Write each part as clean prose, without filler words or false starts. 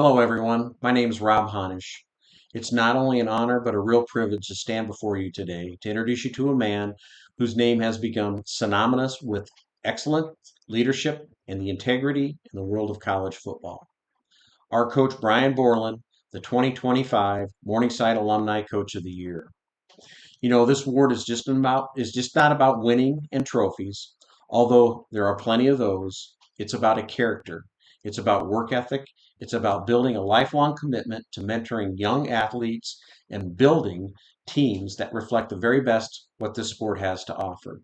Hello, everyone. My name is Rob Honish. It's not only an honor, but a real privilege to stand before you today to introduce you to a man whose name has become synonymous with excellent leadership and the integrity in the world of college football. Our coach, Brian Borland, the 2025 Morningside Alumni Coach of the Year. This award is just not about winning and trophies, although there are plenty of those. It's about a character. It's about work ethic. It's about building a lifelong commitment to mentoring young athletes and building teams that reflect the very best what this sport has to offer.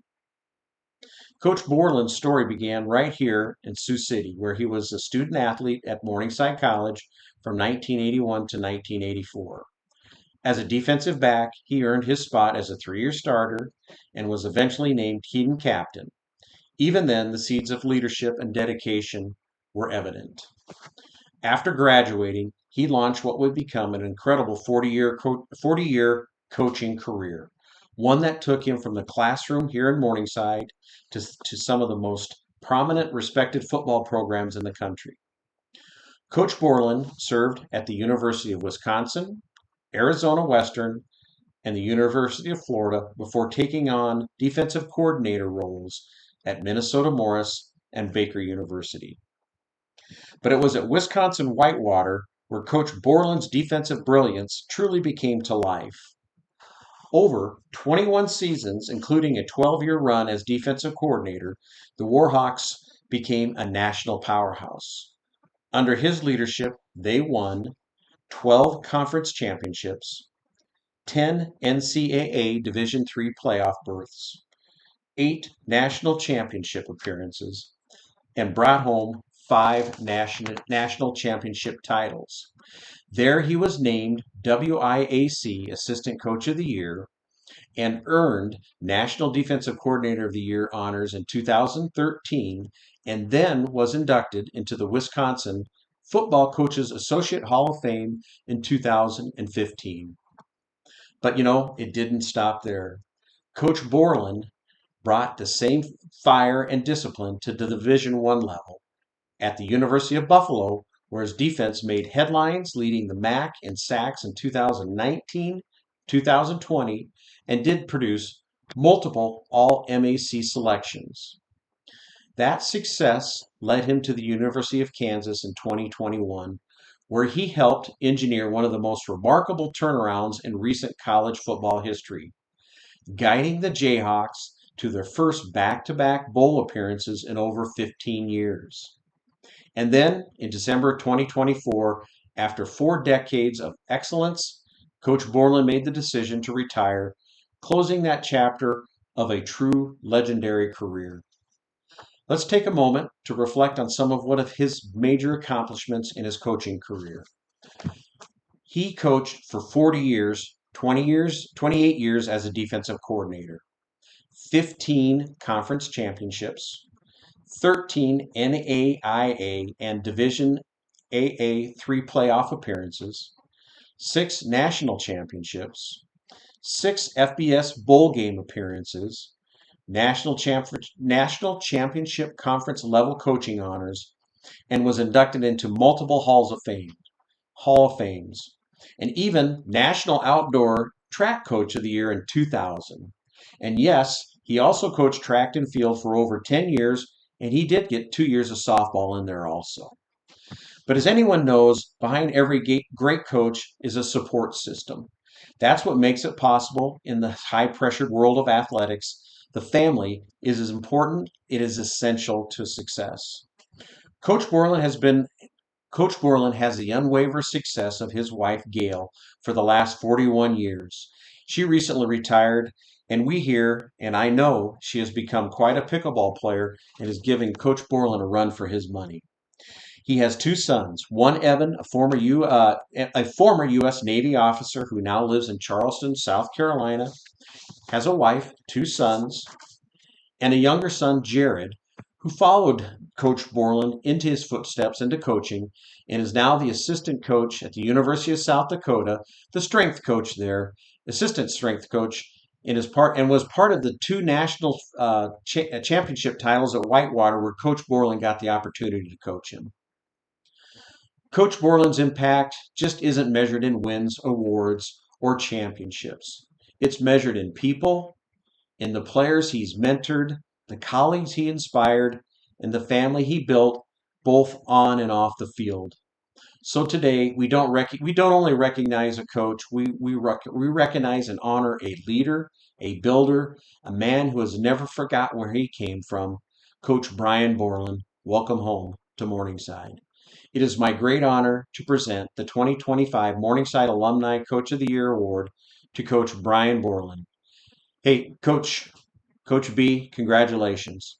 Coach Borland's story began right here in Sioux City, where he was a student athlete at Morningside College from 1981 to 1984. As a defensive back, he earned his spot as a three-year starter and was eventually named team captain. Even then, the seeds of leadership and dedication were evident. After graduating, he launched what would become an incredible 40-year coaching career, one that took him from the classroom here in Morningside to some of the most prominent, respected football programs in the country. Coach Borland served at the University of Wisconsin, Arizona Western, and the University of Florida before taking on defensive coordinator roles at Minnesota Morris and Baker University. But it was at Wisconsin Whitewater where Coach Borland's defensive brilliance truly became to life. Over 21 seasons, including a 12-year run as defensive coordinator, the Warhawks became a national powerhouse. Under his leadership, they won 12 conference championships, 10 NCAA Division III playoff berths, 8 national championship appearances, and brought home 5 national championship titles. There he was named WIAC Assistant Coach of the Year and earned National Defensive Coordinator of the Year honors in 2013 and then was inducted into the Wisconsin Football Coaches Associate Hall of Fame in 2015. But it didn't stop there. Coach Borland brought the same fire and discipline to the Division I level at the University of Buffalo, where his defense made headlines, leading the MAC in sacks in 2019, 2020, and did produce multiple All-MAC selections. That success led him to the University of Kansas in 2021, where he helped engineer one of the most remarkable turnarounds in recent college football history, guiding the Jayhawks to their first back-to-back bowl appearances in over 15 years. And then, in December 2024, after 4 decades of excellence, Coach Borland made the decision to retire, closing that chapter of a true legendary career. Let's take a moment to reflect on some of one of his major accomplishments in his coaching career. He coached for 40 years, 28 years as a defensive coordinator, 15 conference championships, 13 NAIA and Division AA3 playoff appearances, 6 national championships, 6 FBS bowl game appearances, national championship conference level coaching honors, and was inducted into multiple Hall of Fames, and even National Outdoor Track Coach of the Year in 2000. And yes, he also coached track and field for over 10 years, and he did get 2 years of softball in there also. But as anyone knows, behind every great coach is a support system. That's what makes it possible in the high-pressured world of athletics. The family is as important, it is essential to success. Coach Borland has the unwavering success of his wife, Gail, for the last 41 years. She recently retired, and we hear, and I know, she has become quite a pickleball player and is giving Coach Borland a run for his money. He has 2 sons. One, Evan, a former U.S. Navy officer who now lives in Charleston, South Carolina, has a wife, 2 sons, and a younger son, Jared, who followed Coach Borland into his footsteps into coaching and is now the assistant coach at the University of South Dakota, the strength coach there, assistant strength coach, and was part of the 2 national championship titles at Whitewater, where Coach Borland got the opportunity to coach him. Coach Borland's impact just isn't measured in wins, awards, or championships. It's measured in people, in the players he's mentored, the colleagues he inspired, and the family he built both on and off the field. So today we don't only recognize a coach, we recognize and honor a leader, a builder, a man who has never forgot where he came from. Coach Brian Borland, welcome home to Morningside. It is my great honor to present the 2025 Morningside Alumni Coach of the Year Award to Coach Brian Borland. Hey, Coach B, congratulations.